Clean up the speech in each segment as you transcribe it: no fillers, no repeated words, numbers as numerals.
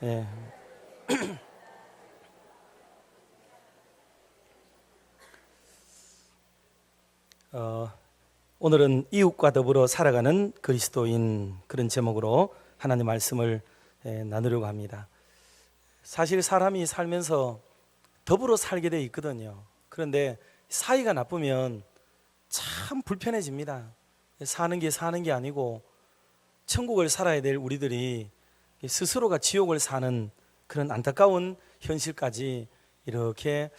예. 오늘은 이웃과 더불어 살아가는 그리스도인, 그런 제목으로 하나님 말씀을 나누려고 합니다. 사실 사람이 살면서 더불어 살게 돼 있거든요. 그런데 사이가 나쁘면 참 불편해집니다. 사는 게 아니고 천국을 살아야 될 우리들이 스스로가 지옥을 사는 그런 안타까운 현실까지 이렇게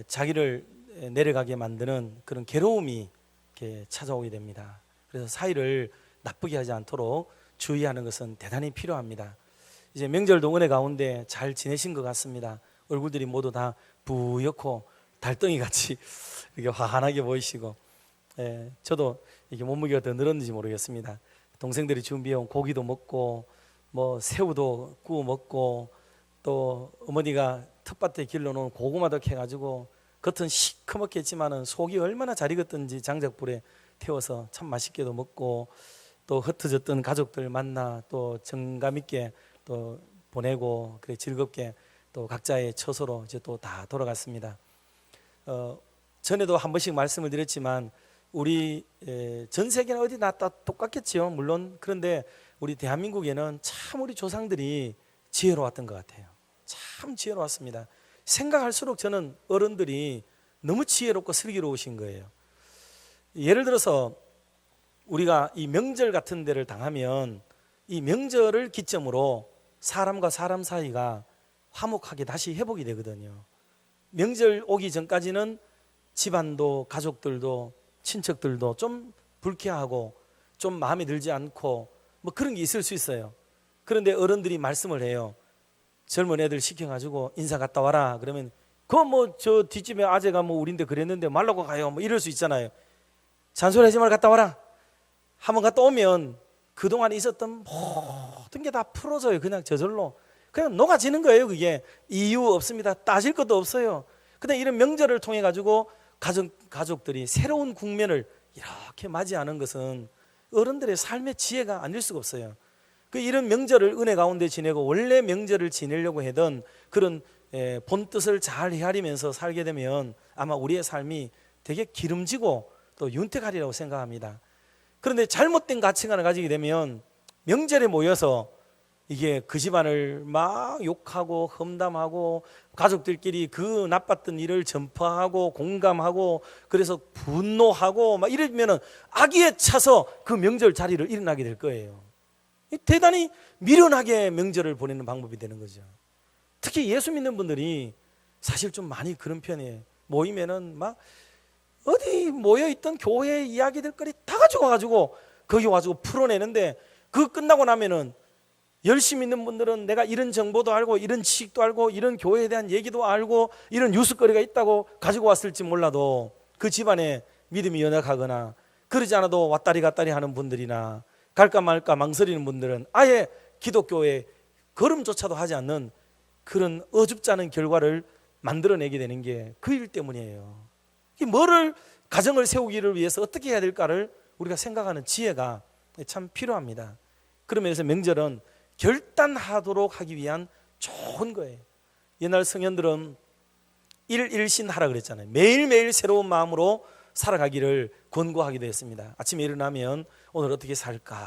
자기를 내려가게 만드는 그런 괴로움이 이렇게 찾아오게 됩니다. 그래서 사이를 나쁘게 하지 않도록 주의하는 것은 대단히 필요합니다. 이제 명절도 은혜 가운데 잘 지내신 것 같습니다. 얼굴들이 모두 다 부옇고 달덩이 같이 이렇게 환하게 보이시고, 저도 이렇게 몸무게가 더 늘었는지 모르겠습니다. 동생들이 준비해온 고기도 먹고 뭐 새우도 구워 먹고 또 어머니가 텃밭에 길러놓은 고구마도 캐가지고 겉은 시커멓겠지만은 속이 얼마나 잘 익었던지 장작불에 태워서 참 맛있게도 먹고, 또 흩어졌던 가족들 만나 또 정감 있게 또 보내고, 그래 즐겁게 또 각자의 처소로 이제 또 다 돌아갔습니다. 전에도 한 번씩 말씀을 드렸지만 우리 전 세계는 어디 나 똑같겠지요, 물론. 그런데 우리 대한민국에는 참 우리 조상들이 지혜로웠던 것 같아요. 참 지혜로웠습니다. 생각할수록 저는 어른들이 너무 지혜롭고 슬기로우신 거예요. 예를 들어서 우리가 이 명절 같은 데를 당하면 이 명절을 기점으로 사람과 사람 사이가 화목하게 다시 회복이 되거든요. 명절 오기 전까지는 집안도 가족들도 친척들도 좀 불쾌하고 좀 마음에 들지 않고 뭐 그런 게 있을 수 있어요. 그런데 어른들이 말씀을 해요. 젊은 애들 시켜가지고 인사 갔다 와라 그러면, 그거 뭐 저 뒷집에 아재가 뭐 우린데 그랬는데 말라고 가요, 뭐 이럴 수 있잖아요. 잔소리하지 말고 갔다 와라. 한번 갔다 오면 그동안 있었던 모든 게 다 풀어져요. 그냥 저절로 그냥 녹아지는 거예요. 그게 이유 없습니다. 따질 것도 없어요. 근데 이런 명절을 통해 가지고 가족들이 새로운 국면을 이렇게 맞이하는 것은 어른들의 삶의 지혜가 아닐 수가 없어요. 이런 명절을 은혜 가운데 지내고 원래 명절을 지내려고 하던 그런 본 뜻을 잘 헤아리면서 살게 되면 아마 우리의 삶이 되게 기름지고 또 윤택하리라고 생각합니다. 그런데 잘못된 가치관을 가지게 되면 명절에 모여서 이게 그 집안을 막 욕하고 험담하고 가족들끼리 그 나빴던 일을 전파하고 공감하고 그래서 분노하고 막 이러면은 악의에 차서 그 명절 자리를 일어나게 될 거예요. 대단히 미련하게 명절을 보내는 방법이 되는 거죠. 특히 예수 믿는 분들이 사실 좀 많이 그런 편이에요. 모이면은 막 어디 모여있던 교회 이야기들거리 다 가지고 와가지고 거기 와가지고 풀어내는데, 그거 끝나고 나면은 열심히 있는 분들은 내가 이런 정보도 알고 이런 지식도 알고 이런 교회에 대한 얘기도 알고 이런 뉴스거리가 있다고 가지고 왔을지 몰라도 그 집안에 믿음이 연약하거나 그러지 않아도 왔다리 갔다리 하는 분들이나 갈까 말까 망설이는 분들은 아예 기독교에 걸음조차도 하지 않는 그런 어줍지 않은 결과를 만들어내게 되는 게 그 일 때문이에요. 뭐를 가정을 세우기를 위해서 어떻게 해야 될까를 우리가 생각하는 지혜가 참 필요합니다. 그러면서 명절은 결단하도록 하기 위한 좋은 거예요. 옛날 성현들은 일신하라 그랬잖아요. 매일매일 새로운 마음으로 살아가기를 권고하기도 했습니다. 아침에 일어나면 오늘 어떻게 살까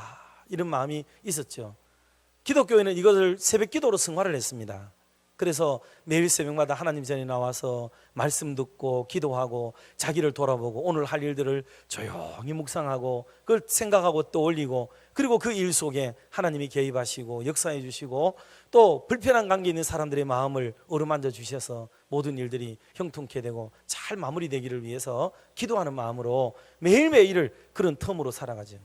이런 마음이 있었죠. 기독교에는 이것을 새벽 기도로 승화를 했습니다. 그래서 매일 새벽마다 하나님 전에 나와서 말씀 듣고 기도하고 자기를 돌아보고 오늘 할 일들을 조용히 묵상하고 그걸 생각하고 떠올리고, 그리고 그 일 속에 하나님이 개입하시고 역사해 주시고 또 불편한 관계 있는 사람들의 마음을 어루만져 주셔서 모든 일들이 형통케 되고 잘 마무리되기를 위해서 기도하는 마음으로 매일매일을 그런 텀으로 살아가죠.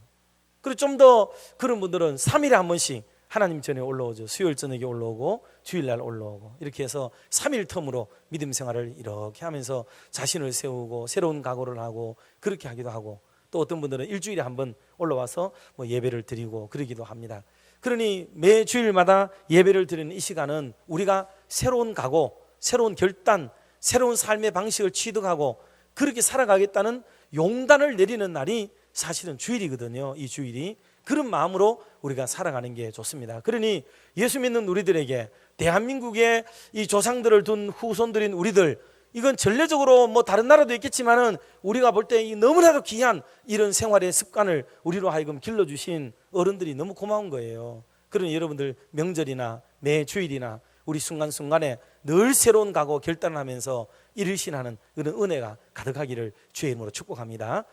그리고 좀 더 그런 분들은 3일에 한 번씩 하나님 전에 올라오죠. 수요일 저녁에 올라오고 주일날 올라오고 이렇게 해서 3일 텀으로 믿음 생활을 이렇게 하면서 자신을 세우고 새로운 각오를 하고 그렇게 하기도 하고, 또 어떤 분들은 일주일에 한 번 올라와서 뭐 예배를 드리고 그러기도 합니다. 그러니 매 주일마다 예배를 드리는 이 시간은 우리가 새로운 각오, 새로운 결단, 새로운 삶의 방식을 취득하고 그렇게 살아가겠다는 용단을 내리는 날이 사실은 주일이거든요. 이 주일이. 그런 마음으로 우리가 살아가는 게 좋습니다. 그러니 예수 믿는 우리들에게, 대한민국의 이 조상들을 둔 후손들인 우리들, 이건 전례적으로 뭐 다른 나라도 있겠지만은 우리가 볼 때 너무나도 귀한 이런 생활의 습관을 우리로 하여금 길러주신 어른들이 너무 고마운 거예요. 그러니 여러분들 명절이나 매 주일이나 우리 순간순간에 늘 새로운 각오 결단을 하면서 일일신하는 그런 은혜가 가득하기를 주의 이름으로 축복합니다.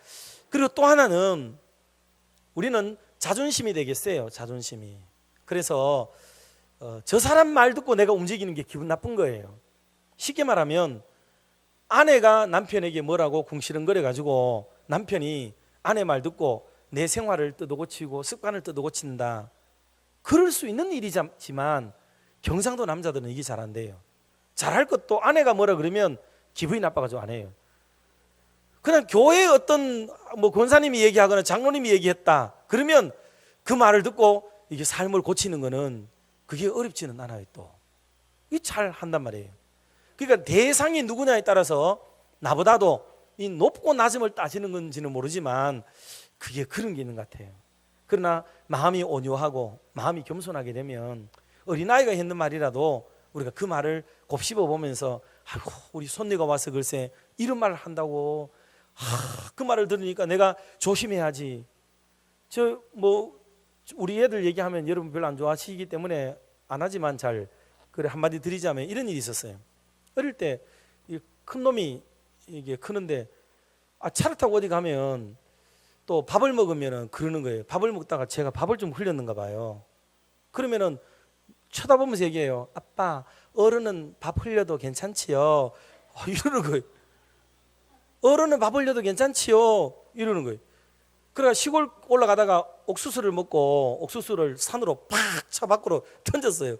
그리고 또 하나는 우리는 자존심이 되겠어요. 자존심이. 그래서 저 사람 말 듣고 내가 움직이는 게 기분 나쁜 거예요. 쉽게 말하면 아내가 남편에게 뭐라고 궁시렁거려 가지고 남편이 아내 말 듣고 내 생활을 뜯어고치고 습관을 뜯어고친다. 그럴 수 있는 일이지만 경상도 남자들은 이게 잘 안 돼요. 잘할 것도 아내가 뭐라 그러면 기분이 나빠가지고 안 해요. 그냥 교회에 어떤 뭐 권사님이 얘기하거나 장로님이 얘기했다 그러면 그 말을 듣고 이게 삶을 고치는 거는 그게 어렵지는 않아요. 또 이게 잘 한단 말이에요. 그러니까 대상이 누구냐에 따라서 나보다도 이 높고 낮음을 따지는 건지는 모르지만 그게 그런 게 있는 것 같아요. 그러나 마음이 온유하고 마음이 겸손하게 되면 어린아이가 했는 말이라도 우리가 그 말을 곱씹어 보면서 아이고 우리 손녀가 와서 글쎄 이런 말을 한다고, 그 말을 들으니까 내가 조심해야지. 저 뭐 우리 애들 얘기하면 여러분 별로 안 좋아하시기 때문에 안 하지만 잘 그래 한마디 드리자면 이런 일이 있었어요. 어릴 때 큰 놈이 이게 크는데 차를 타고 어디 가면 또 밥을 먹으면은 그러는 거예요. 밥을 먹다가 제가 밥을 좀 흘렸는가 봐요. 그러면은 쳐다보면서 얘기해요. 아빠, 어른은 밥 흘려도 괜찮지요? 이러는 거예요. 어른은 밥 흘려도 괜찮지요? 이러는 거예요. 그러니까 시골 올라가다가 옥수수를 먹고 옥수수를 산으로 팍 차 밖으로 던졌어요.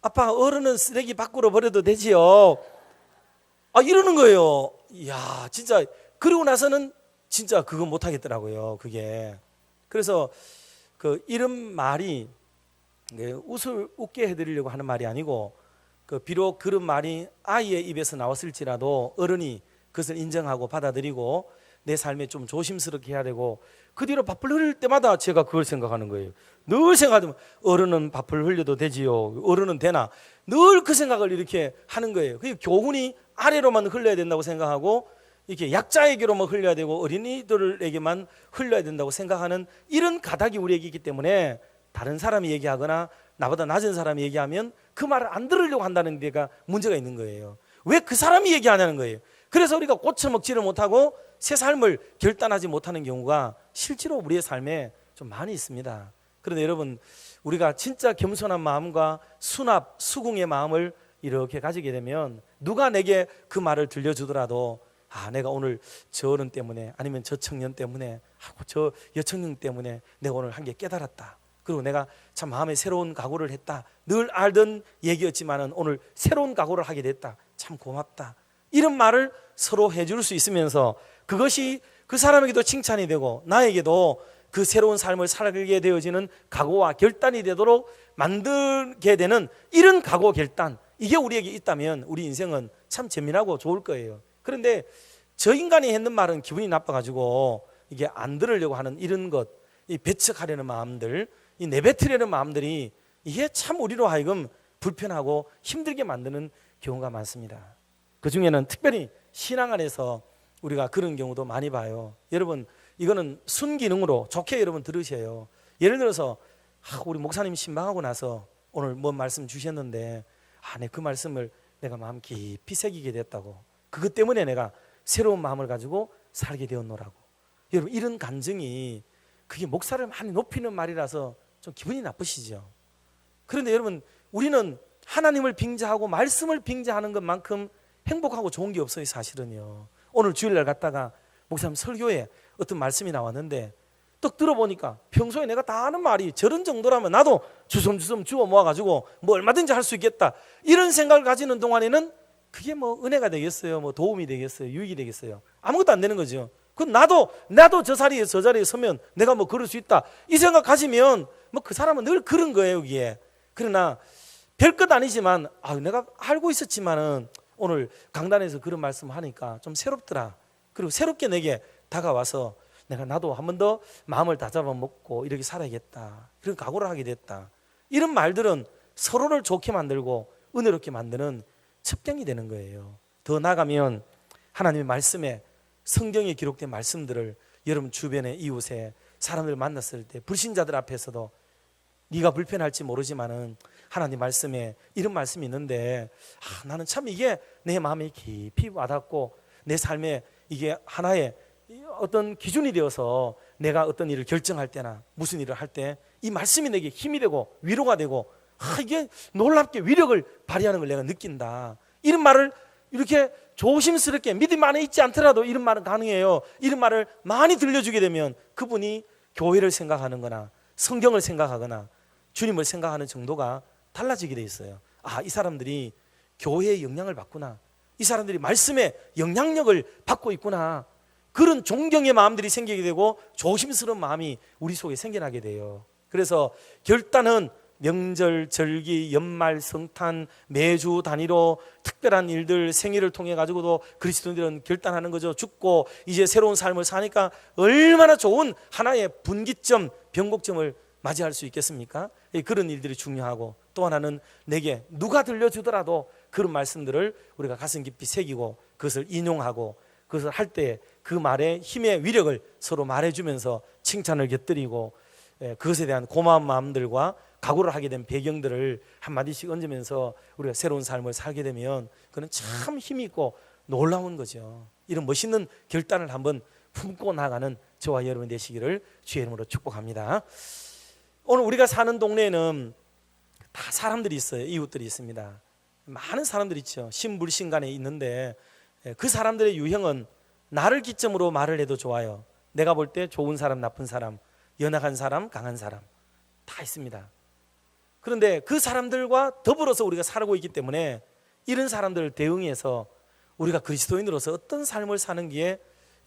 아빠, 어른은 쓰레기 밖으로 버려도 되지요? 이러는 거예요. 이야, 진짜 그러고 나서는 진짜 그거 못 하겠더라고요. 그게. 그래서 그 이런 말이 웃게 해드리려고 하는 말이 아니고, 비록 그런 말이 아이의 입에서 나왔을지라도 어른이 그것을 인정하고 받아들이고 내 삶에 좀 조심스럽게 해야 되고, 그 뒤로 밥을 흘릴 때마다 제가 그걸 생각하는 거예요. 늘 생각하면 어른은 밥을 흘려도 되지요. 어른은 되나. 늘 그 생각을 이렇게 하는 거예요. 그 교훈이 아래로만 흘러야 된다고 생각하고 이렇게 약자에게로만 흘려야 되고 어린이들에게만 흘러야 된다고 생각하는 이런 가닥이 우리에게 있기 때문에 다른 사람이 얘기하거나 나보다 낮은 사람이 얘기하면 그 말을 안 들으려고 한다는 데가 문제가 있는 거예요. 왜 그 사람이 얘기하냐는 거예요. 그래서 우리가 고쳐먹지를 못하고 새 삶을 결단하지 못하는 경우가 실제로 우리의 삶에 좀 많이 있습니다. 그런데 여러분, 우리가 진짜 겸손한 마음과 순합, 수긍의 마음을 이렇게 가지게 되면 누가 내게 그 말을 들려주더라도 내가 오늘 저 어른 때문에 아니면 저 청년 때문에 하고 저 여청년 때문에 내가 오늘 한 게 깨달았다. 그리고 내가 참 마음에 새로운 각오를 했다. 늘 알던 얘기였지만은 오늘 새로운 각오를 하게 됐다. 참 고맙다. 이런 말을 서로 해줄 수 있으면서 그것이 그 사람에게도 칭찬이 되고 나에게도 그 새로운 삶을 살게 되어지는 각오와 결단이 되도록 만들게 되는 이런 각오 결단, 이게 우리에게 있다면 우리 인생은 참 재미나고 좋을 거예요. 그런데 저 인간이 했는 말은 기분이 나빠가지고 이게 안 들으려고 하는 이런 것, 이 배척하려는 마음들, 이 내뱉으려는 마음들이 이게 참 우리로 하여금 불편하고 힘들게 만드는 경우가 많습니다. 그 중에는 특별히 신앙 안에서 우리가 그런 경우도 많이 봐요. 여러분, 이거는 순기능으로 좋게 여러분 들으셔요. 예를 들어서 우리 목사님 신방하고 나서 오늘 뭔 말씀 주셨는데 그 말씀을 내가 마음 깊이 새기게 됐다고, 그것 때문에 내가 새로운 마음을 가지고 살게 되었노라고. 여러분, 이런 간증이 그게 목사를 많이 높이는 말이라서 좀 기분이 나쁘시죠. 그런데 여러분, 우리는 하나님을 빙자하고 말씀을 빙자하는 것만큼 행복하고 좋은 게 없어요. 사실은요. 오늘 주일날 갔다가 목사님 설교에 어떤 말씀이 나왔는데 딱 들어보니까 평소에 내가 다 아는 말이 저런 정도라면 나도 주섬주섬 주워 모아가지고 뭐 얼마든지 할 수 있겠다, 이런 생각을 가지는 동안에는 그게 뭐 은혜가 되겠어요? 뭐 도움이 되겠어요? 유익이 되겠어요? 아무것도 안 되는 거죠. 그 나도 저 자리에 서면 내가 뭐 그럴 수 있다, 이 생각 가지면 뭐 그 사람은 늘 그런 거예요. 여기에. 그러나 별것 아니지만 내가 알고 있었지만은 오늘 강단에서 그런 말씀을 하니까 좀 새롭더라. 그리고 새롭게 내게 다가와서 나도 한 번 더 마음을 다잡아 먹고 이렇게 살아야겠다, 그런 각오를 하게 됐다. 이런 말들은 서로를 좋게 만들고 은혜롭게 만드는 첩경이 되는 거예요. 더 나아가면 하나님의 말씀에, 성경에 기록된 말씀들을 여러분 주변의 이웃에 사람들 만났을 때, 불신자들 앞에서도 네가 불편할지 모르지만은 하나님 말씀에 이런 말씀이 있는데 나는 참 이게 내 마음에 깊이 와닿고 내 삶에 이게 하나의 어떤 기준이 되어서 내가 어떤 일을 결정할 때나 무슨 일을 할 때 이 말씀이 내게 힘이 되고 위로가 되고 이게 놀랍게 위력을 발휘하는 걸 내가 느낀다. 이런 말을 이렇게 조심스럽게, 믿음 안에 있지 않더라도 이런 말은 가능해요. 이런 말을 많이 들려주게 되면 그분이 교회를 생각하는 거나 성경을 생각하거나 주님을 생각하는 정도가 달라지게 돼 있어요. 이 사람들이 교회의 영향을 받구나, 이 사람들이 말씀의 영향력을 받고 있구나, 그런 존경의 마음들이 생기게 되고 조심스러운 마음이 우리 속에 생겨나게 돼요. 그래서 결단은 명절, 절기, 연말, 성탄, 매주 단위로 특별한 일들, 생일을 통해 가지고도 그리스도인들은 결단하는 거죠. 죽고 이제 새로운 삶을 사니까 얼마나 좋은 하나의 분기점, 변곡점을 맞이할 수 있겠습니까? 그런 일들이 중요하고, 또 하나는 내게 누가 들려주더라도 그런 말씀들을 우리가 가슴 깊이 새기고 그것을 인용하고 그것을 할 때 그 말의 힘의 위력을 서로 말해주면서 칭찬을 곁들이고 그것에 대한 고마운 마음들과 각오를 하게 된 배경들을 한마디씩 얹으면서 우리가 새로운 삶을 살게 되면 그는 참 힘이 있고 놀라운 거죠. 이런 멋있는 결단을 한번 품고 나가는 저와 여러분 되시기를 주의 이름으로 축복합니다. 오늘 우리가 사는 동네에는 다 사람들이 있어요. 이웃들이 있습니다. 많은 사람들이 있죠. 신불신간에 있는데 그 사람들의 유형은 나를 기점으로 말을 해도 좋아요. 내가 볼 때 좋은 사람, 나쁜 사람, 연약한 사람, 강한 사람 다 있습니다. 그런데 그 사람들과 더불어서 우리가 살고 있기 때문에 이런 사람들을 대응해서 우리가 그리스도인으로서 어떤 삶을 사는 게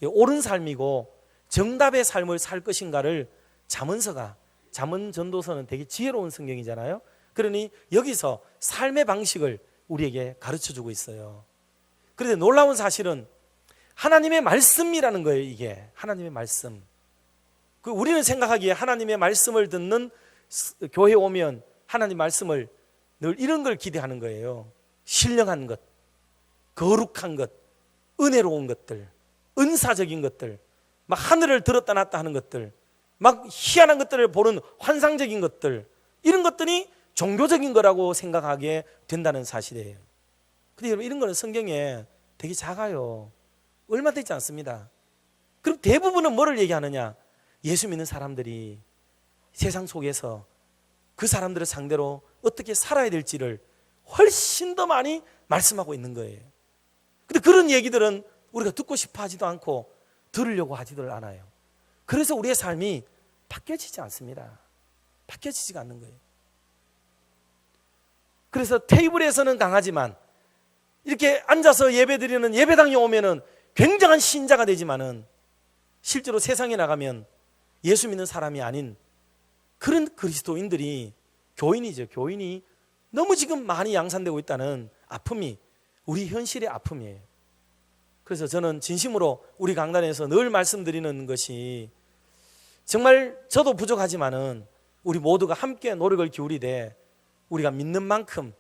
옳은 삶이고 정답의 삶을 살 것인가를 잠언서가, 잠언 전도서는 되게 지혜로운 성경이잖아요. 그러니 여기서 삶의 방식을 우리에게 가르쳐주고 있어요. 그런데 놀라운 사실은 하나님의 말씀이라는 거예요. 이게 하나님의 말씀. 우리는 생각하기에 하나님의 말씀을 듣는 교회에 오면 하나님 말씀을 늘 이런 걸 기대하는 거예요. 신령한 것, 거룩한 것, 은혜로운 것들, 은사적인 것들, 막 하늘을 들었다 놨다 하는 것들, 막 희한한 것들을 보는 환상적인 것들, 이런 것들이 종교적인 거라고 생각하게 된다는 사실이에요. 근데 여러분, 이런 거는 성경에 되게 작아요. 얼마 되지 않습니다. 그럼 대부분은 뭐를 얘기하느냐? 예수 믿는 사람들이 세상 속에서 그 사람들을 상대로 어떻게 살아야 될지를 훨씬 더 많이 말씀하고 있는 거예요. 근데 그런 얘기들은 우리가 듣고 싶어 하지도 않고 들으려고 하지도 않아요. 그래서 우리의 삶이 바뀌어지지 않습니다. 바뀌어지지가 않는 거예요. 그래서 테이블에서는 강하지만 이렇게 앉아서 예배드리는 예배당에 오면은 굉장한 신자가 되지만은 실제로 세상에 나가면 예수 믿는 사람이 아닌 그런 그리스도인들이, 교인이죠. 교인이 너무 지금 많이 양산되고 있다는 아픔이 우리 현실의 아픔이에요. 그래서 저는 진심으로 우리 강단에서 늘 말씀드리는 것이, 정말 저도 부족하지만은 우리 모두가 함께 노력을 기울이되 우리가 믿는 만큼,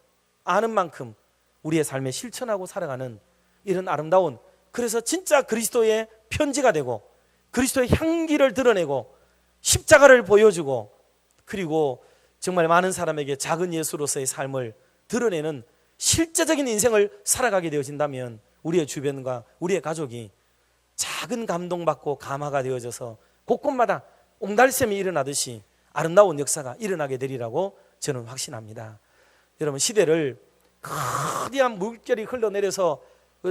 아는 만큼 우리의 삶에 실천하고 살아가는 이런 아름다운, 그래서 진짜 그리스도의 편지가 되고 그리스도의 향기를 드러내고 십자가를 보여주고, 그리고 정말 많은 사람에게 작은 예수로서의 삶을 드러내는 실제적인 인생을 살아가게 되어진다면 우리의 주변과 우리의 가족이 작은 감동받고 감화가 되어져서 곳곳마다 옹달샘이 일어나듯이 아름다운 역사가 일어나게 되리라고 저는 확신합니다. 여러분, 시대를 거대한 물결이 흘러내려서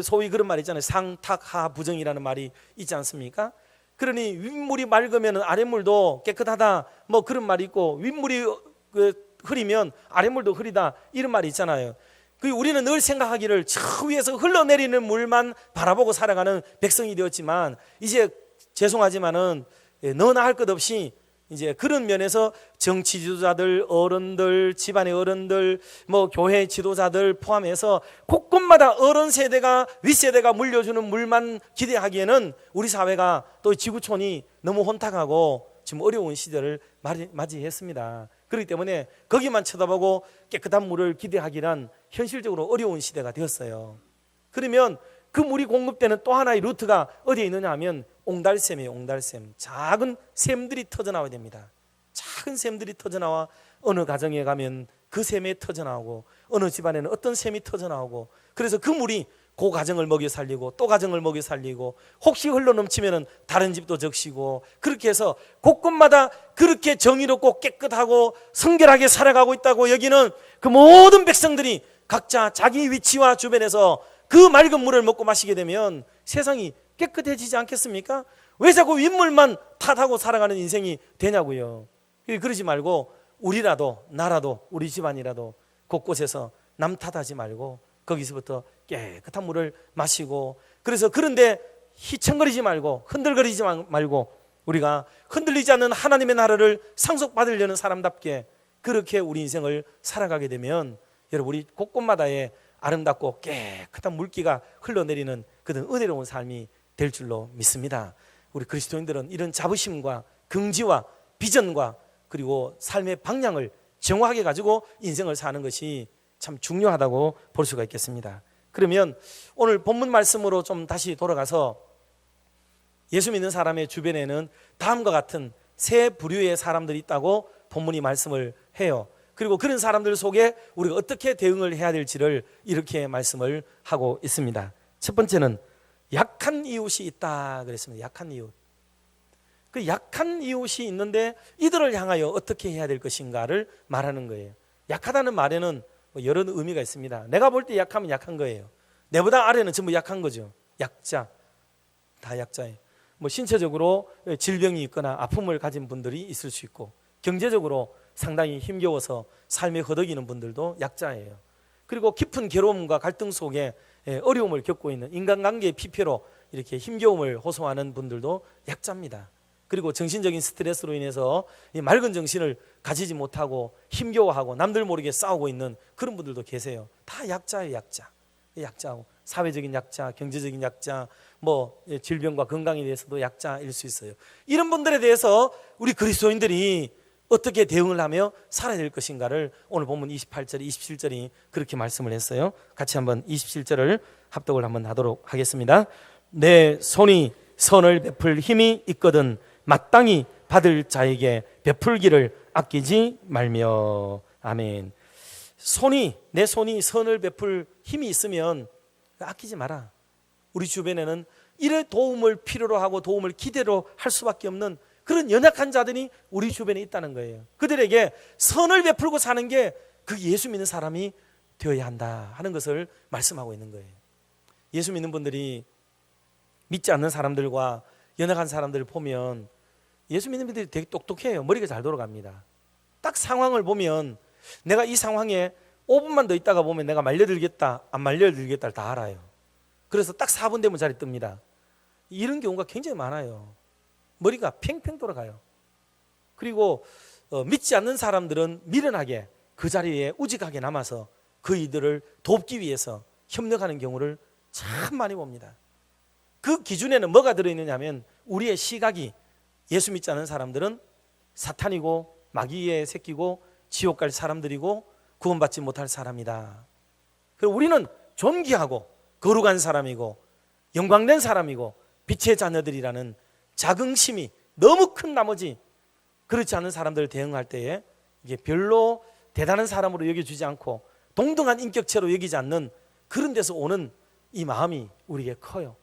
소위 그런 말이 있잖아요. 상탁하부정이라는 말이 있지 않습니까? 그러니 윗물이 맑으면 아랫물도 깨끗하다, 뭐 그런 말이 있고, 윗물이 흐리면 아랫물도 흐리다, 이런 말이 있잖아요. 우리는 늘 생각하기를 저 위에서 흘러내리는 물만 바라보고 살아가는 백성이 되었지만, 이제 죄송하지만은 너나 할 것 없이 이제 그런 면에서 정치 지도자들, 어른들, 집안의 어른들, 뭐 교회 지도자들 포함해서 곳곳마다 어른 세대가 윗세대가 물려주는 물만 기대하기에는 우리 사회가 또 지구촌이 너무 혼탁하고 지금 어려운 시대를 맞이했습니다. 그렇기 때문에 거기만 쳐다보고 깨끗한 물을 기대하기란 현실적으로 어려운 시대가 되었어요. 그러면 그 물이 공급되는 또 하나의 루트가 어디에 있느냐 하면 옹달샘이에요. 옹달샘. 작은 샘들이 터져나와야 됩니다. 작은 샘들이 터져나와 어느 가정에 가면 그 샘이 터져나오고 어느 집안에는 어떤 샘이 터져나오고, 그래서 그 물이 그 가정을 먹여 살리고 또 가정을 먹여 살리고, 혹시 흘러넘치면 다른 집도 적시고, 그렇게 해서 곳곳마다 그렇게 정의롭고 깨끗하고 성결하게 살아가고 있다고 여기는 그 모든 백성들이 각자 자기 위치와 주변에서 그 맑은 물을 먹고 마시게 되면 세상이 깨끗해지지 않겠습니까? 왜 자꾸 윗물만 탓하고 살아가는 인생이 되냐고요. 그러지 말고 우리라도, 나라도, 우리 집안이라도 곳곳에서 남 탓하지 말고 거기서부터 깨끗한 물을 마시고, 그래서 그런데 희청거리지 말고 흔들거리지 말고 우리가 흔들리지 않는 하나님의 나라를 상속받으려는 사람답게 그렇게 우리 인생을 살아가게 되면 여러분, 우리 곳곳마다에 아름답고 깨끗한 물기가 흘러내리는 그런 은혜로운 삶이 될 줄로 믿습니다. 우리 그리스도인들은 이런 자부심과 긍지와 비전과 그리고 삶의 방향을 정확하게 가지고 인생을 사는 것이 참 중요하다고 볼 수가 있겠습니다. 그러면 오늘 본문 말씀으로 좀 다시 돌아가서 예수 믿는 사람의 주변에는 다음과 같은 세 부류의 사람들이 있다고 본문이 말씀을 해요. 그리고 그런 사람들 속에 우리가 어떻게 대응을 해야 될지를 이렇게 말씀을 하고 있습니다. 첫 번째는 약한 이웃이 있다 그랬습니다. 약한 이웃. 그 약한 이웃이 있는데 이들을 향하여 어떻게 해야 될 것인가를 말하는 거예요. 약하다는 말에는 여러 의미가 있습니다. 내가 볼 때 약하면 약한 거예요. 내보다 아래는 전부 약한 거죠. 약자, 다 약자예요. 뭐 신체적으로 질병이 있거나 아픔을 가진 분들이 있을 수 있고, 경제적으로 상당히 힘겨워서 삶에 허덕이는 분들도 약자예요. 그리고 깊은 괴로움과 갈등 속에 어려움을 겪고 있는, 인간관계의 피폐로 이렇게 힘겨움을 호소하는 분들도 약자입니다. 그리고 정신적인 스트레스로 인해서 이 맑은 정신을 가지지 못하고 힘겨워하고 남들 모르게 싸우고 있는 그런 분들도 계세요. 다 약자예요. 약자고 사회적인 약자, 경제적인 약자, 뭐 질병과 건강에 대해서도 약자일 수 있어요. 이런 분들에 대해서 우리 그리스도인들이 어떻게 대응을 하며 살아야 될 것인가를 오늘 본문 28절, 27절이 그렇게 말씀을 했어요. 같이 한번 27절을 합독을 한번 하도록 하겠습니다. 내 손이 선을 베풀 힘이 있거든 마땅히 받을 자에게 베풀기를 아끼지 말며. 아멘. 내 손이 선을 베풀 힘이 있으면 아끼지 마라. 우리 주변에는 이런 도움을 필요로 하고 도움을 기대로 할 수밖에 없는 그런 연약한 자들이 우리 주변에 있다는 거예요. 그들에게 선을 베풀고 사는 게 그 예수 믿는 사람이 되어야 한다 하는 것을 말씀하고 있는 거예요. 예수 믿는 분들이 믿지 않는 사람들과 연약한 사람들을 보면 예수 믿는 분들이 되게 똑똑해요. 머리가 잘 돌아갑니다. 딱 상황을 보면 내가 이 상황에 5분만 더 있다가 보면 내가 말려들겠다 안 말려들겠다를 다 알아요. 그래서 딱 4분 되면 자리 뜹니다. 이런 경우가 굉장히 많아요. 머리가 팽팽 돌아가요. 그리고 믿지 않는 사람들은 미련하게 그 자리에 우직하게 남아서 그 이들을 돕기 위해서 협력하는 경우를 참 많이 봅니다. 그 기준에는 뭐가 들어있느냐 하면 우리의 시각이 예수 믿지 않는 사람들은 사탄이고 마귀의 새끼고 지옥 갈 사람들이고 구원받지 못할 사람이다. 그리고 우리는 존귀하고 거룩한 사람이고 영광된 사람이고 빛의 자녀들이라는 자긍심이 너무 큰 나머지 그렇지 않은 사람들을 대응할 때에 이게 별로 대단한 사람으로 여겨주지 않고 동등한 인격체로 여기지 않는 그런 데서 오는 이 마음이 우리에게 커요.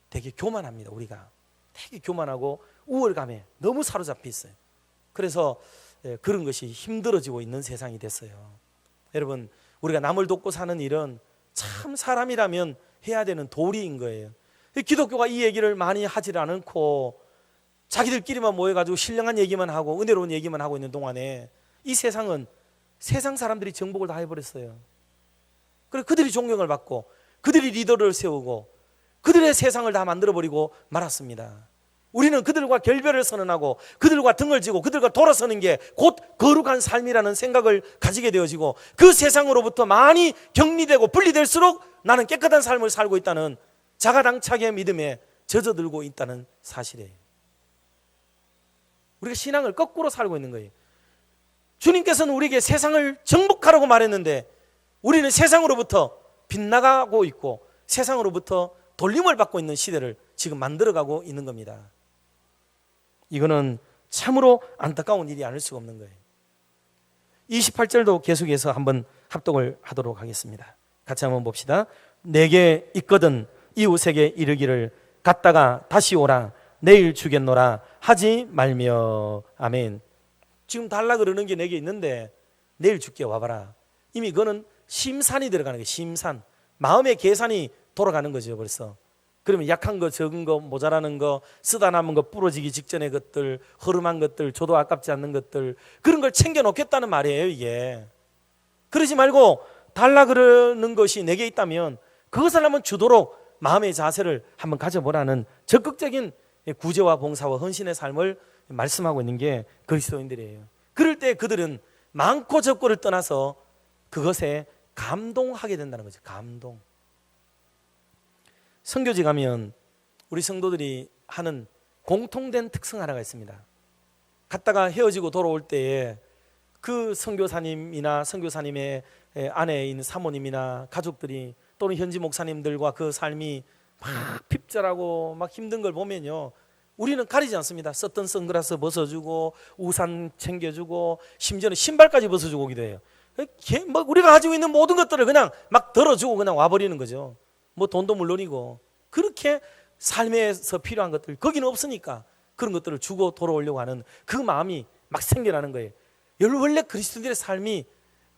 되게 교만합니다. 우리가 되게 교만하고 우월감에 너무 사로잡혀 있어요. 그래서 그런 것이 힘들어지고 있는 세상이 됐어요. 여러분, 우리가 남을 돕고 사는 일은 참 사람이라면 해야 되는 도리인 거예요. 기독교가 이 얘기를 많이 하질 않고 자기들끼리만 모여가지고 신령한 얘기만 하고 은혜로운 얘기만 하고 있는 동안에 이 세상은 세상 사람들이 정복을 다 해버렸어요. 그래서 그들이 존경을 받고 그들이 리더를 세우고 그들의 세상을 다 만들어버리고 말았습니다. 우리는 그들과 결별을 선언하고 그들과 등을 지고 그들과 돌아서는 게 곧 거룩한 삶이라는 생각을 가지게 되어지고, 그 세상으로부터 많이 격리되고 분리될수록 나는 깨끗한 삶을 살고 있다는 자가당착의 믿음에 젖어들고 있다는 사실이에요. 우리가 신앙을 거꾸로 살고 있는 거예요. 주님께서는 우리에게 세상을 정복하라고 말했는데 우리는 세상으로부터 빗나가고 있고 세상으로부터 돌림을 받고 있는 시대를 지금 만들어가고 있는 겁니다. 이거는 참으로 안타까운 일이 아닐 수가 없는 거예요. 28절도 계속해서 한번 합독을 하도록 하겠습니다. 같이 한번 봅시다. 내게 있거든 이웃에게 이르기를 갔다가 다시 오라, 내일 주겠노라 하지 말며. 아멘. 지금 달라 그러는 게 내게 있는데 내일 줄게, 와봐라. 이미 그거는 심산이 들어가는 거예요. 심산. 마음의 계산이 돌아가는 거죠 벌써. 그러면 약한 거, 적은 거, 모자라는 거, 쓰다 남은 거, 부러지기 직전의 것들, 허름한 것들, 줘도 아깝지 않는 것들, 그런 걸 챙겨놓겠다는 말이에요 이게. 그러지 말고 달라 그러는 것이 내게 있다면 그것을 한번 주도록 마음의 자세를 한번 가져보라는 적극적인 구제와 봉사와 헌신의 삶을 말씀하고 있는 게 그리스도인들이에요. 그럴 때 그들은 많고 적고를 떠나서 그것에 감동하게 된다는 거죠. 감동. 선교지 가면 우리 성도들이 하는 공통된 특성 하나가 있습니다. 갔다가 헤어지고 돌아올 때에 그 선교사님이나 선교사님의 아내에 있는 사모님이나 가족들이 또는 현지 목사님들과 그 삶이 막 핍절하고 막 힘든 걸 보면요, 우리는 가리지 않습니다. 썼던 선글라스 벗어주고 우산 챙겨주고 심지어는 신발까지 벗어주고 오기도 해요. 우리가 가지고 있는 모든 것들을 그냥 막 덜어주고 그냥 와버리는 거죠. 뭐 돈도 물론이고. 그렇게 삶에서 필요한 것들, 거기는 없으니까 그런 것들을 주고 돌아오려고 하는 그 마음이 막 생겨나는 거예요. 원래 그리스도인들의 삶이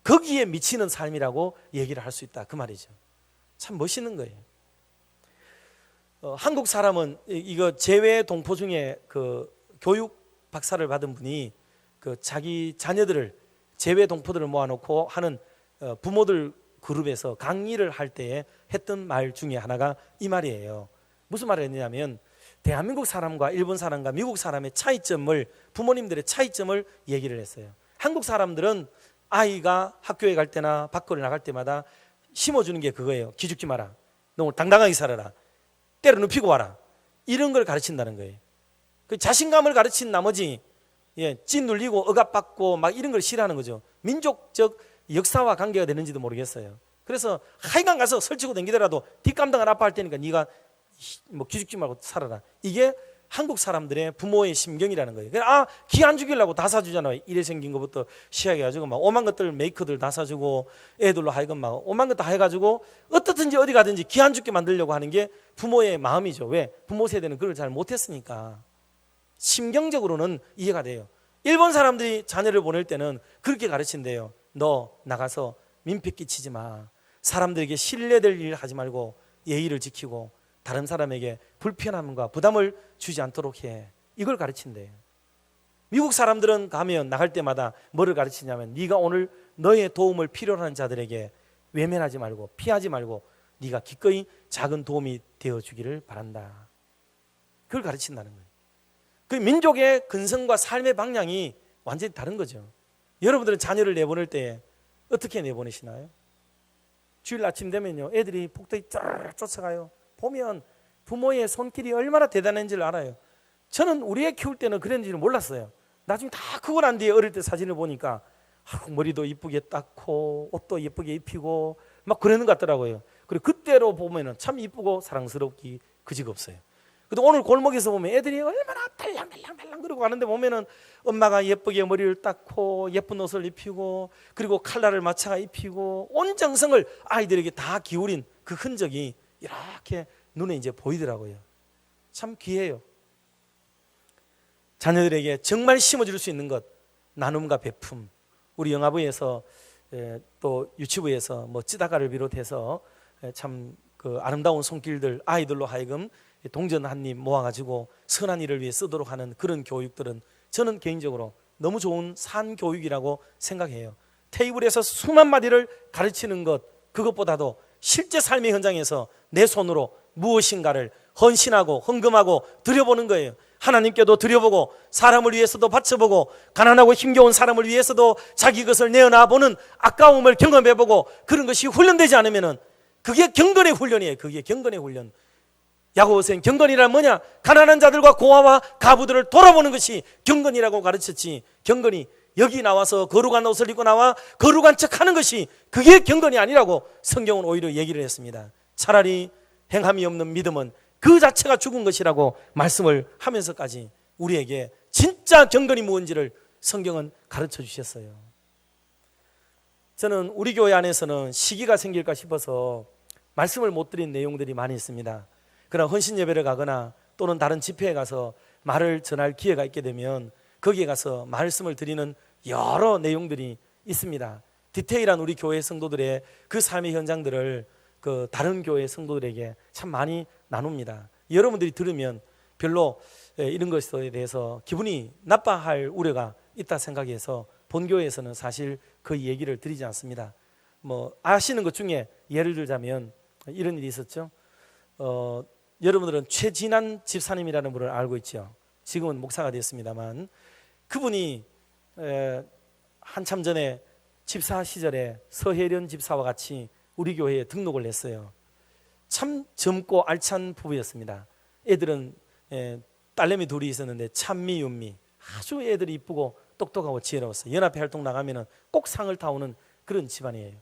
거기에 미치는 삶이라고 얘기를 할 수 있다, 그 말이죠. 참 멋있는 거예요. 한국 사람은 이거 재외 동포 중에 그 교육 박사를 받은 분이 그 자기 자녀들을, 재외 동포들을 모아놓고 하는 부모들 그룹에서 강의를 할 때에 했던 말 중에 하나가 이 말이에요. 무슨 말을 했냐면 대한민국 사람과 일본 사람과 미국 사람의 차이점을, 부모님들의 차이점을 얘기를 했어요. 한국 사람들은 아이가 학교에 갈 때나 밖으로 나갈 때마다 심어주는 게 그거예요. 기죽지 마라, 너 당당하게 살아라, 때려 눕히고 와라, 이런 걸 가르친다는 거예요. 그 자신감을 가르친 나머지 찐 눌리고 억압받고 막 이런 걸 싫어하는 거죠. 민족적 역사와 관계가 되는지도 모르겠어요. 그래서 하여간 가서 설치고 댕기더라도 뒷감당을 아파할 테니까 네가 뭐 기죽지 말고 살아라. 이게 한국 사람들의 부모의 심경이라는 거예요. 기 안 죽이려고 다 사주잖아요. 이래 생긴 것부터 시작해가지고 막 오만 것들, 메이커들 다 사주고 애들로 하여금 막 오만 것 다 해가지고 어떻든지 어디 가든지 기 안 죽게 만들려고 하는 게 부모의 마음이죠. 왜? 부모 세대는 그걸 잘 못했으니까. 심경적으로는 이해가 돼요. 일본 사람들이 자녀를 보낼 때는 그렇게 가르친대요. 너 나가서 민폐 끼치지 마. 사람들에게 신뢰될 일을 하지 말고 예의를 지키고 다른 사람에게 불편함과 부담을 주지 않도록 해. 이걸 가르친대요. 미국 사람들은 가면 나갈 때마다 뭐를 가르치냐면 네가 오늘 너의 도움을 필요로 하는 자들에게 외면하지 말고 피하지 말고 네가 기꺼이 작은 도움이 되어주기를 바란다. 그걸 가르친다는 거예요. 그 민족의 근성과 삶의 방향이 완전히 다른 거죠. 여러분들은 자녀를 내보낼 때 어떻게 내보내시나요? 주일 아침 되면요, 애들이 복도에 쫙 쫓아가요. 보면 부모의 손길이 얼마나 대단한지를 알아요. 저는 우리 애 키울 때는 그랬는지는 몰랐어요. 나중에 다 크고 난 뒤에 어릴 때 사진을 보니까 머리도 이쁘게 닦고 옷도 예쁘게 입히고 막 그러는 것 같더라고요. 그리고 그때로 보면은 참 이쁘고 사랑스럽기 그지없어요. 근데 오늘 골목에서 보면 애들이 얼마나 달랑달랑 그러고 가는데 보면은 엄마가 예쁘게 머리를 닦고 예쁜 옷을 입히고 그리고 칼라를 맞춰 입히고 온 정성을 아이들에게 다 기울인 그 흔적이 이렇게 눈에 이제 보이더라고요. 참 귀해요. 자녀들에게 정말 심어줄 수 있는 것, 나눔과 베품. 우리 영화부에서 또 유치부에서 뭐 찌다가를 비롯해서 참 그 아름다운 손길들, 아이들로 하여금 동전 한 입 모아가지고 선한 일을 위해 쓰도록 하는 그런 교육들은 저는 개인적으로 너무 좋은 산교육이라고 생각해요. 테이블에서 수만 마디를 가르치는 것, 그것보다도 실제 삶의 현장에서 내 손으로 무엇인가를 헌신하고 헌금하고 드려보는 거예요. 하나님께도 드려보고 사람을 위해서도 바쳐보고 가난하고 힘겨운 사람을 위해서도 자기 것을 내어놔보는 아까움을 경험해보고 그런 것이 훈련되지 않으면 그게 경건의 훈련이에요. 그게 경건의 훈련. 야고보서엔 경건이란 뭐냐? 가난한 자들과 고아와 가부들을 돌아보는 것이 경건이라고 가르쳤지. 경건이 여기 나와서 거룩한 옷을 입고 나와 거룩한 척하는 것이 그게 경건이 아니라고 성경은 오히려 얘기를 했습니다. 차라리 행함이 없는 믿음은 그 자체가 죽은 것이라고 말씀을 하면서까지 우리에게 진짜 경건이 무엇인지를 성경은 가르쳐 주셨어요. 저는 우리 교회 안에서는 시기가 생길까 싶어서 말씀을 못 드린 내용들이 많이 있습니다. 그러나 헌신 예배를 가거나 또는 다른 집회에 가서 말을 전할 기회가 있게 되면 거기에 가서 말씀을 드리는 여러 내용들이 있습니다. 디테일한 우리 교회 성도들의 그 삶의 현장들을 그 다른 교회 성도들에게 참 많이 나눕니다. 여러분들이 들으면 별로 이런 것에 대해서 기분이 나빠할 우려가 있다 생각해서 본교회에서는 사실 그 얘기를 드리지 않습니다. 뭐 아시는 것 중에 예를 들자면 이런 일이 있었죠. 여러분들은 최진한 집사님이라는 분을 알고 있죠. 지금은 목사가 됐습니다만 그분이 한참 전에 집사 시절에 서혜련 집사와 같이 우리 교회에 등록을 했어요. 참 젊고 알찬 부부였습니다. 애들은 딸내미 둘이 있었는데 찬미, 윤미, 아주 애들이 이쁘고 똑똑하고 지혜로웠어요. 연합회 활동 나가면 꼭 상을 타오는 그런 집안이에요.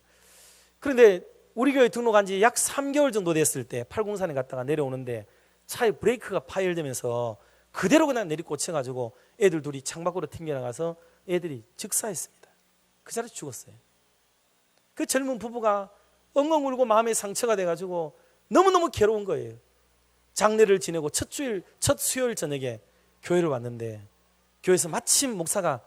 그런데 우리 교회 등록한 지 약 3개월 정도 됐을 때 팔공산에 갔다가 내려오는데 차에 브레이크가 파열되면서 그대로 그냥 내리꽂혀가지고 애들 둘이 창밖으로 튕겨나가서 애들이 즉사했습니다. 그 자리에 죽었어요. 그 젊은 부부가 엉엉 울고 마음에 상처가 돼가지고 너무너무 괴로운 거예요. 장례를 지내고 첫 수요일 저녁에 교회를 왔는데 교회에서 마침 목사가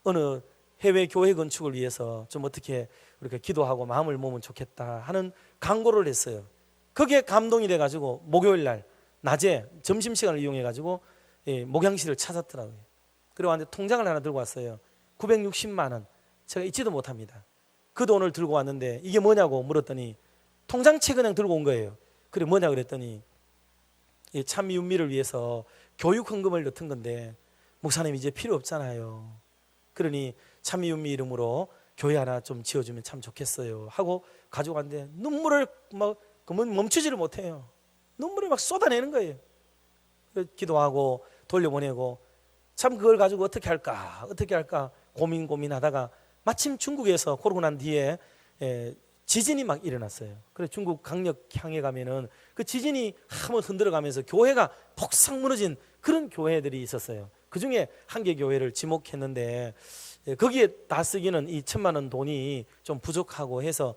어느 해외 교회 건축을 위해서 좀 어떻게 이렇게 기도하고 마음을 모으면 좋겠다 하는 강구를 했어요. 거기에 감동이 돼가지고 목요일 날 낮에 점심시간을 이용해가지고 목양실을 찾았더라고요. 그리고 왔는데 통장을 하나 들고 왔어요. 960만 원. 제가 잊지도 못합니다. 그 돈을 들고 왔는데 이게 뭐냐고 물었더니 통장채 그냥 들고 온 거예요. 그래 뭐냐 그랬더니 찬미 윤미를 위해서 교육 헌금을 넣은 건데 목사님 이제 필요 없잖아요. 그러니 찬미 윤미 이름으로 교회 하나 좀 지어주면 참 좋겠어요 하고 가지고 왔는데 눈물을 막 멈추지를 못해요. 눈물을 막 쏟아내는 거예요. 기도하고 돌려보내고 참 그걸 가지고 어떻게 할까 고민하다가 마침 중국에서 그러고 난 뒤에 지진이 막 일어났어요. 그래서 중국 강력향에 가면은 그 지진이 한번 흔들어가면서 교회가 폭삭 무너진 그런 교회들이 있었어요. 그 중에 한 개 교회를 지목했는데 거기에 다 쓰기는 이 1,000만 원 돈이 좀 부족하고 해서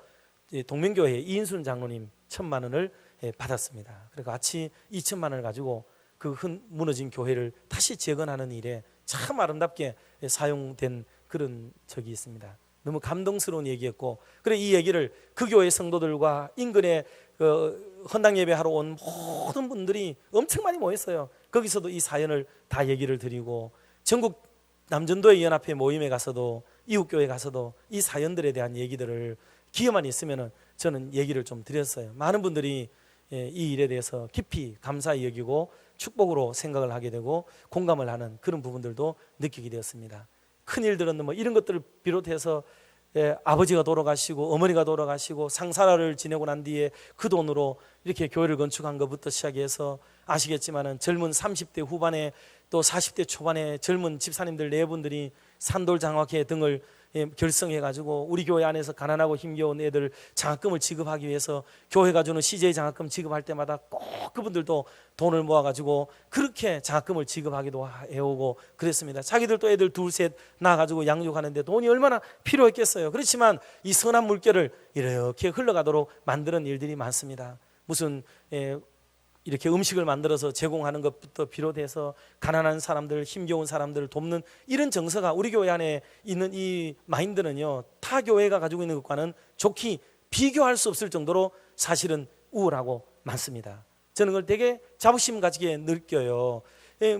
동명교회 이인순 장로님 1,000만 원을 받았습니다. 그래서 같이 2,000만 원을 가지고 그 무너진 교회를 다시 재건하는 일에 참 아름답게 사용된 그런 적이 있습니다. 너무 감동스러운 얘기였고, 그래 이 얘기를 그 교회 성도들과 인근에 헌당 예배하러 온 모든 분들이 엄청 많이 모였어요. 거기서도 이 사연을 다 얘기를 드리고 전국 남전도의 연합회 모임에 가서도 이웃교회 가서도 이 사연들에 대한 얘기들을 기회만 있으면 저는 얘기를 좀 드렸어요. 많은 분들이 이 일에 대해서 깊이 감사히 여기고 축복으로 생각을 하게 되고 공감을 하는 그런 부분들도 느끼게 되었습니다. 큰 일들은 뭐 이런 것들을 비롯해서 아버지가 돌아가시고 어머니가 돌아가시고 상사를 지내고 난 뒤에 그 돈으로 이렇게 교회를 건축한 것부터 시작해서 아시겠지만은 젊은 30대 후반에 또 40대 초반에 젊은 집사님들 네 분들이 산돌장학회 등을 결성해가지고 우리 교회 안에서 가난하고 힘겨운 애들 장학금을 지급하기 위해서 교회가 주는 CJ 장학금 지급할 때마다 꼭 그분들도 돈을 모아가지고 그렇게 장학금을 지급하기도 해오고 그랬습니다. 자기들도 애들 둘 셋 낳아가지고 양육하는데 돈이 얼마나 필요했겠어요. 그렇지만 이 선한 물결을 이렇게 흘러가도록 만드는 일들이 많습니다. 무슨 이렇게 음식을 만들어서 제공하는 것부터 비롯해서 가난한 사람들, 힘겨운 사람들을 돕는 이런 정서가 우리 교회 안에 있는 이 마인드는요, 타 교회가 가지고 있는 것과는 좋게 비교할 수 없을 정도로 사실은 우월하고 많습니다. 저는 그걸 되게 자부심 가지게 느껴요.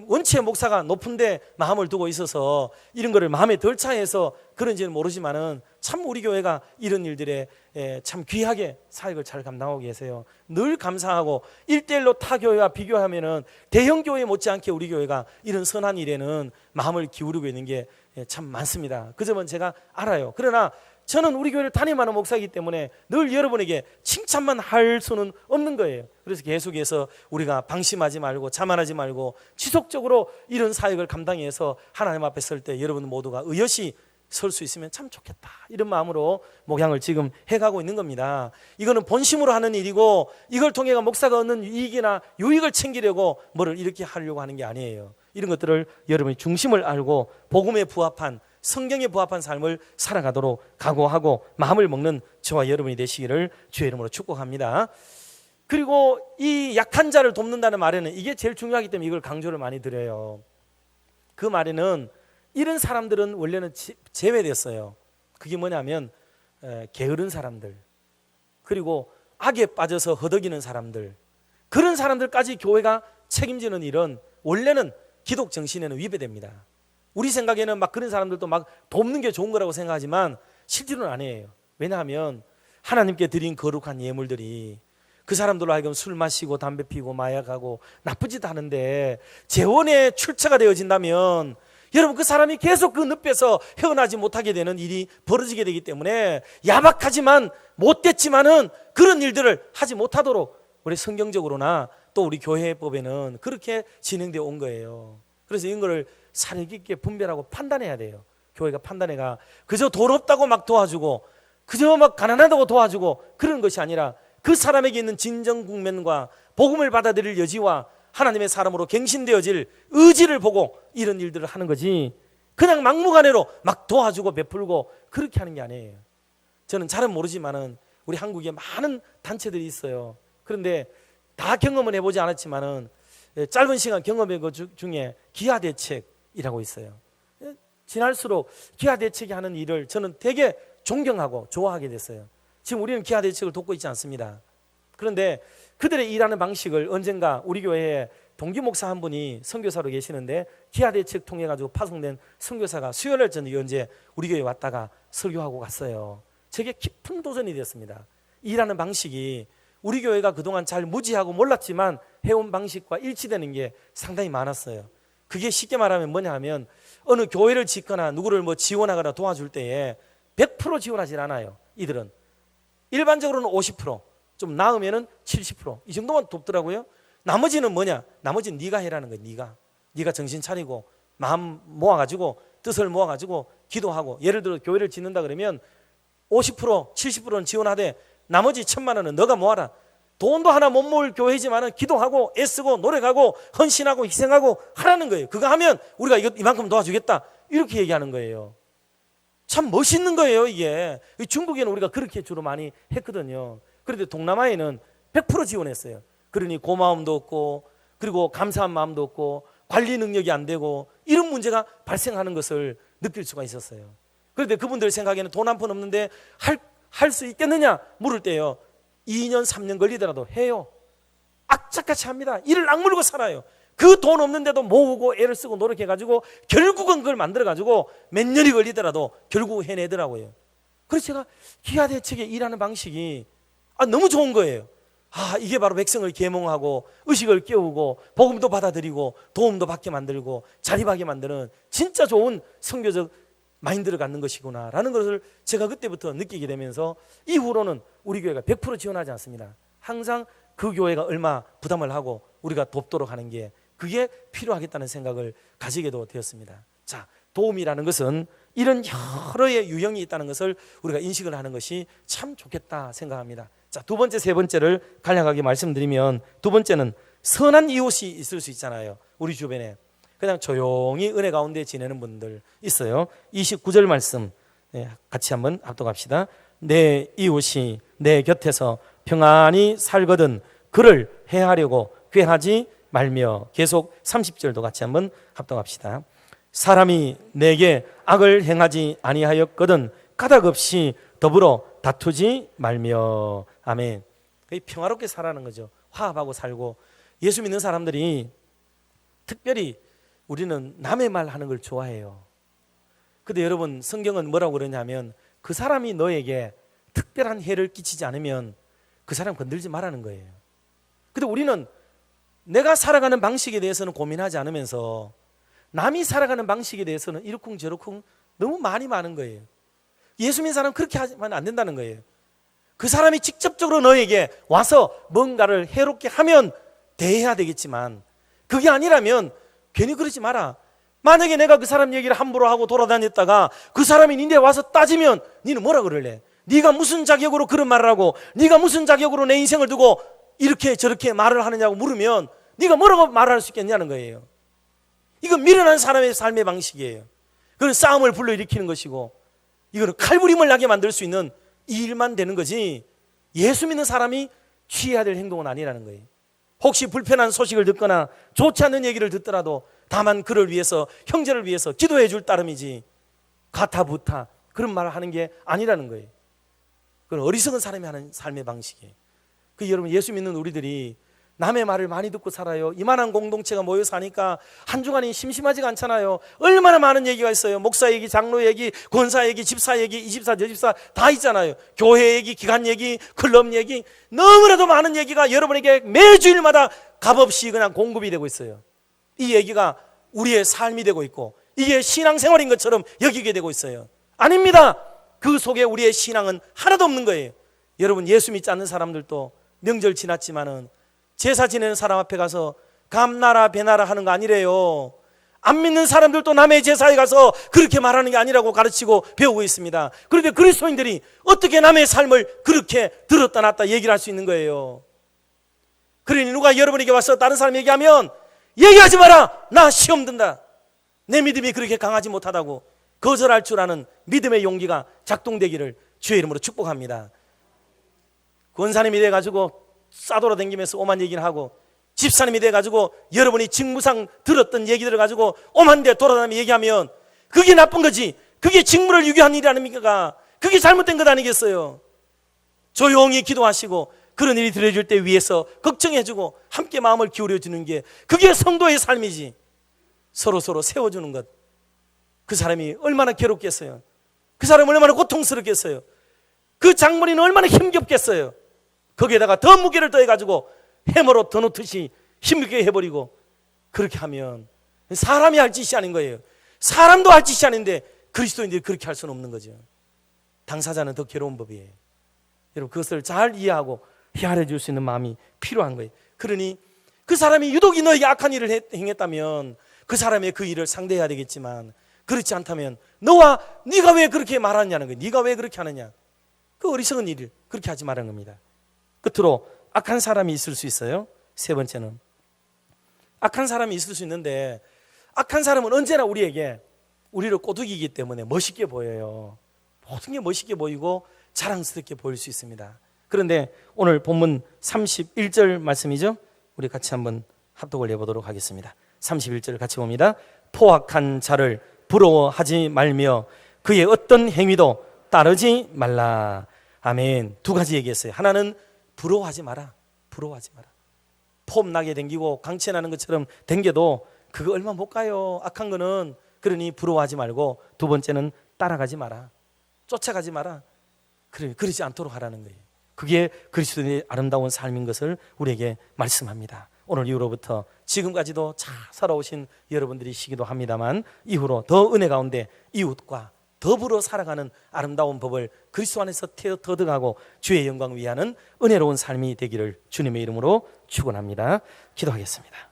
원체 목사가 높은데 마음을 두고 있어서 이런 거를 마음에 덜 차해서 그런지는 모르지만은 참 우리 교회가 이런 일들에 참 귀하게 사역을 잘 감당하고 계세요. 늘 감사하고 1대1로 타 교회와 비교하면은 대형 교회 못지않게 우리 교회가 이런 선한 일에는 마음을 기울이고 있는 게 참 많습니다. 그 점은 제가 알아요. 그러나 저는 우리 교회를 담임하는 목사이기 때문에 늘 여러분에게 칭찬만 할 수는 없는 거예요. 그래서 계속해서 우리가 방심하지 말고 자만하지 말고 지속적으로 이런 사역을 감당해서 하나님 앞에 설 때 여러분 모두가 의젓이 설 수 있으면 참 좋겠다, 이런 마음으로 목양을 지금 해가고 있는 겁니다. 이거는 본심으로 하는 일이고 이걸 통해 목사가 얻는 이익이나 유익을 챙기려고 뭐를 이렇게 하려고 하는 게 아니에요. 이런 것들을 여러분이 중심을 알고 복음에 부합한, 성경에 부합한 삶을 살아가도록 각오하고 마음을 먹는 저와 여러분이 되시기를 주의 이름으로 축복합니다. 그리고 이 약한 자를 돕는다는 말에는 이게 제일 중요하기 때문에 이걸 강조를 많이 드려요. 그 말에는 이런 사람들은 원래는 제외됐어요. 그게 뭐냐면 게으른 사람들, 그리고 악에 빠져서 허덕이는 사람들, 그런 사람들까지 교회가 책임지는 일은 원래는 기독 정신에는 위배됩니다. 우리 생각에는 막 그런 사람들도 막 돕는 게 좋은 거라고 생각하지만 실제로는 아니에요. 왜냐하면 하나님께 드린 거룩한 예물들이 그 사람들로 하여금 술 마시고 담배 피고 마약하고 나쁜 짓 하는데 재원에 출처가 되어진다면 여러분 그 사람이 계속 그 늪에서 헤어나지 못하게 되는 일이 벌어지게 되기 때문에 야박하지만 못됐지만은 그런 일들을 하지 못하도록 우리 성경적으로나 또 우리 교회법에는 그렇게 진행되어 온 거예요. 그래서 이런 거를 사려 깊게 분별하고 판단해야 돼요. 교회가 판단해가 그저 돈 없다고 막 도와주고 그저 막 가난하다고 도와주고 그런 것이 아니라 그 사람에게 있는 진정 국면과 복음을 받아들일 여지와 하나님의 사람으로 갱신되어질 의지를 보고 이런 일들을 하는 거지, 그냥 막무가내로 막 도와주고 베풀고 그렇게 하는 게 아니에요. 저는 잘은 모르지만은 우리 한국에 많은 단체들이 있어요. 그런데 다 경험은 해보지 않았지만은 짧은 시간 경험한 것 중에 기하대책이라고 있어요. 지날수록 기하대책이 하는 일을 저는 되게 존경하고 좋아하게 됐어요. 지금 우리는 기하대책을 돕고 있지 않습니다. 그런데 그들의 일하는 방식을 언젠가 우리 교회에 동기목사 한 분이 선교사로 계시는데 기하대책 통해 가지고 파송된 선교사가 수요일 전에 언제 우리 교회에 왔다가 설교하고 갔어요. 제게 깊은 도전이 되었습니다. 일하는 방식이 우리 교회가 그동안 잘 무지하고 몰랐지만 해온 방식과 일치되는 게 상당히 많았어요. 그게 쉽게 말하면 뭐냐 하면 어느 교회를 짓거나 누구를 뭐 지원하거나 도와줄 때에 100% 지원하지 않아요. 이들은 일반적으로는 50%, 좀 나으면은 70%이 정도만 돕더라고요. 나머지는 뭐냐? 나머지는 네가 해라는 거예요. 네가 정신 차리고 마음 모아가지고 뜻을 모아가지고 기도하고, 예를 들어 교회를 짓는다 그러면 50%, 70%는 지원하되 나머지 1,000만 원은 너가 모아라. 돈도 하나 못 모을 교회지만은 기도하고 애쓰고 노력하고 헌신하고 희생하고 하라는 거예요. 그거 하면 우리가 이만큼 도와주겠다, 이렇게 얘기하는 거예요. 참 멋있는 거예요. 이게 중국에는 우리가 그렇게 주로 많이 했거든요. 그런데 동남아에는 100% 지원했어요. 그러니 고마움도 없고 그리고 감사한 마음도 없고 관리 능력이 안 되고 이런 문제가 발생하는 것을 느낄 수가 있었어요. 그런데 그분들 생각에는 돈 한 푼 없는데 할 수 있겠느냐 물을 때요, 2년 3년 걸리더라도 해요. 악착같이 합니다. 이를 악물고 살아요. 그 돈 없는데도 모으고 애를 쓰고 노력해가지고 결국은 그걸 만들어가지고 몇 년이 걸리더라도 결국 해내더라고요. 그래서 제가 기하대책에 일하는 방식이 너무 좋은 거예요. 이게 바로 백성을 계몽하고 의식을 깨우고 복음도 받아들이고 도움도 받게 만들고 자립하게 만드는 진짜 좋은 선교적 마인드를 갖는 것이구나 라는 것을 제가 그때부터 느끼게 되면서 이후로는 우리 교회가 100% 지원하지 않습니다. 항상 그 교회가 얼마 부담을 하고 우리가 돕도록 하는 게 그게 필요하겠다는 생각을 가지게도 되었습니다. 자, 도움이라는 것은 이런 여러의 유형이 있다는 것을 우리가 인식을 하는 것이 참 좋겠다 생각합니다. 자, 두 번째, 세 번째를 간략하게 말씀드리면, 두 번째는 선한 이웃이 있을 수 있잖아요. 우리 주변에 그냥 조용히 은혜 가운데 지내는 분들 있어요. 29절 말씀 같이 한번 합독합시다. 내 이웃이 내 곁에서 평안히 살거든 그를 해하려고 꾀하지 말며, 계속 30절도 같이 한번 합독합시다. 사람이 내게 악을 행하지 아니하였거든 까닭없이 더불어 다투지 말며. 아멘. 평화롭게 살아가는 거죠. 화합하고 살고. 예수 믿는 사람들이 특별히 우리는 남의 말 하는 걸 좋아해요. 근데 여러분, 성경은 뭐라고 그러냐면 그 사람이 너에게 특별한 해를 끼치지 않으면 그 사람 건들지 말라는 거예요. 근데 우리는 내가 살아가는 방식에 대해서는 고민하지 않으면서 남이 살아가는 방식에 대해서는 이러쿵저러쿵 너무 많은 거예요. 예수 믿는 사람은 그렇게 하면 안 된다는 거예요. 그 사람이 직접적으로 너에게 와서 뭔가를 해롭게 하면 대해야 되겠지만, 그게 아니라면 괜히 그러지 마라. 만약에 내가 그 사람 얘기를 함부로 하고 돌아다녔다가 그 사람이 니네 와서 따지면 니는 뭐라 그럴래? 네가 무슨 자격으로 그런 말을 하고, 네가 무슨 자격으로 내 인생을 두고 이렇게 저렇게 말을 하느냐고 물으면 네가 뭐라고 말할 수 있겠냐는 거예요. 이건 미련한 사람의 삶의 방식이에요. 그건 싸움을 불러일으키는 것이고, 이거는 칼부림을 나게 만들 수 있는 이 일만 되는 거지, 예수 믿는 사람이 취해야 될 행동은 아니라는 거예요. 혹시 불편한 소식을 듣거나 좋지 않는 얘기를 듣더라도 다만 그를 위해서, 형제를 위해서 기도해 줄 따름이지 가타부타 그런 말을 하는 게 아니라는 거예요. 그건 어리석은 사람이 하는 삶의 방식이에요. 여러분, 예수 믿는 우리들이 남의 말을 많이 듣고 살아요. 이만한 공동체가 모여 사니까 한 주간이 심심하지가 않잖아요. 얼마나 많은 얘기가 있어요. 목사 얘기, 장로 얘기, 권사 얘기, 집사 얘기, 이 집사 저 집사 다 있잖아요. 교회 얘기, 기관 얘기, 클럽 얘기, 너무나도 많은 얘기가 여러분에게 매주일마다 값없이 그냥 공급이 되고 있어요. 이 얘기가 우리의 삶이 되고 있고 이게 신앙생활인 것처럼 여기게 되고 있어요. 아닙니다. 그 속에 우리의 신앙은 하나도 없는 거예요. 여러분, 예수 믿지 않는 사람들도 명절 지났지만은 제사 지내는 사람 앞에 가서 감나라 배나라 하는 거 아니래요. 안 믿는 사람들도 남의 제사에 가서 그렇게 말하는 게 아니라고 가르치고 배우고 있습니다. 그런데 그리스도인들이 어떻게 남의 삶을 그렇게 들었다 놨다 얘기를 할 수 있는 거예요? 그러니 누가 여러분에게 와서 다른 사람 얘기하면 얘기하지 마라. 나 시험 든다. 내 믿음이 그렇게 강하지 못하다고 거절할 줄 아는 믿음의 용기가 작동되기를 주의 이름으로 축복합니다. 권사님이 돼가지고 싸돌아다니면서 오만 얘기를 하고, 집사님이 돼가지고 여러분이 직무상 들었던 얘기들을 가지고 오만 데 돌아다니며 얘기하면 그게 나쁜 거지. 그게 직무를 유기한 일이 아닙니까? 그게 잘못된 것 아니겠어요? 조용히 기도하시고 그런 일이 들어질 때 위에서 걱정해주고 함께 마음을 기울여주는 게 그게 성도의 삶이지. 서로 세워주는 것, 그 사람이 얼마나 괴롭겠어요? 그 사람이 얼마나 고통스럽겠어요? 그 장모님은 얼마나 힘겹겠어요? 거기에다가 더 무게를 더해가지고 해머로 더 놓듯이 힘겹게 해버리고, 그렇게 하면 사람이 할 짓이 아닌 거예요. 사람도 할 짓이 아닌데 그리스도인들이 그렇게 할 수는 없는 거죠. 당사자는 더 괴로운 법이에요. 여러분, 그것을 잘 이해하고 헤아려 줄 수 있는 마음이 필요한 거예요. 그러니 그 사람이 유독이 너에게 악한 일을 행했다면 그 사람의 그 일을 상대해야 되겠지만, 그렇지 않다면 네가 왜 그렇게 말하느냐는 거예요. 네가 왜 그렇게 하느냐. 그 어리석은 일을 그렇게 하지 말라는 겁니다. 끝으로 악한 사람이 있을 수 있어요. 세 번째는 악한 사람이 있을 수 있는데, 악한 사람은 언제나 우리를 꼬드기기 때문에 멋있게 보여요. 모든 게 멋있게 보이고 자랑스럽게 보일 수 있습니다. 그런데 오늘 본문 31절 말씀이죠. 우리 같이 한번 합독을 해보도록 하겠습니다. 31절을 같이 봅니다. 포악한 자를 부러워하지 말며 그의 어떤 행위도 따르지 말라. 아멘. 두 가지 얘기했어요. 하나는 부러워하지 마라. 부러워하지 마라. 폼 나게 댕기고 강체 나는 것처럼 댕겨도 그거 얼마 못 가요. 악한 거는. 그러니 부러워하지 말고, 두 번째는 따라가지 마라. 쫓아가지 마라. 그러지 않도록 하라는 거예요. 그게 그리스도인의 아름다운 삶인 것을 우리에게 말씀합니다. 오늘 이후로부터 지금까지도 잘 살아오신 여러분들이시기도 합니다만, 이후로 더 은혜 가운데 이웃과 더불어 살아가는 아름다운 법을 그리스도 안에서 터득하고 주의 영광 위하는 은혜로운 삶이 되기를 주님의 이름으로 축원합니다. 기도하겠습니다.